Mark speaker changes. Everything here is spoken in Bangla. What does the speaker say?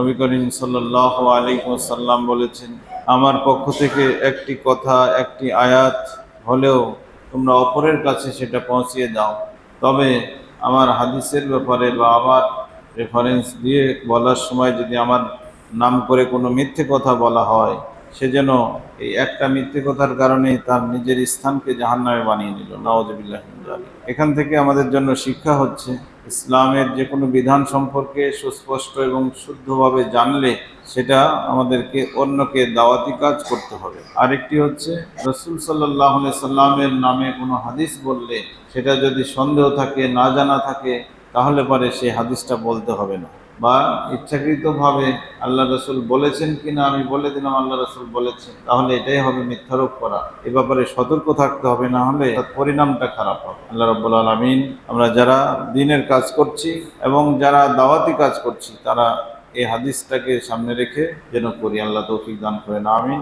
Speaker 1: নবী করিম সাল্লাল্লাহু আলাইহি ওয়াসাল্লাম বলেছেন, আমার পক্ষ থেকে একটি কথা, একটি আয়াত হলেও তোমরা অপরের কাছে সেটা পৌঁছিয়ে দাও। তবে আমার হাদিসের ব্যাপারে বা আমার রেফারেন্স দিয়ে বলার সময় যদি আমার নাম করে কোনো মিথ্যে কথা বলা হয়, সে যেন এই একটা মিথ্যে কথার কারণেই তার নিজের স্থানকে জাহান্নামে বানিয়ে নিল। নাউযুবিল্লাহি মিন যালিক। এখান থেকে আমাদের জন্য শিক্ষা হচ্ছে, ইসলামের যে কোনো বিধান সম্পর্কে সুস্পষ্ট এবং শুদ্ধভাবে জানলে সেটা আমাদেরকে অন্যকে দাওয়াতি কাজ করতে হবে। আরেকটি হচ্ছে, রাসূল সাল্লাল্লাহু আলাইহি সাল্লামের নামে কোনো হাদিস বললে সেটা যদি সন্দেহ থাকে, না জানা থাকে, তাহলে পরে সেই হাদিসটা বলতে হবে না। বা ইচ্ছাকৃতভাবে আল্লাহ রসুল বলেছেন কিনা আমি বলে দিলাম আল্লাহ রসুল বলেছেন, তাহলে এটাই হবে মিথ্যারোপ করা। এ ব্যাপারে সতর্ক থাকতে হবে, না হলে তার পরিণামটা খারাপ হবে। আল্লাহ রাব্বুল আলামিন আমরা যারা দ্বীনের কাজ করছি এবং যারা দাওয়াতি কাজ করছি, তারা এই হাদিসটাকে সামনে রেখে যেন করি। আল্লাহ তৌফিক দান করেন, আমিন।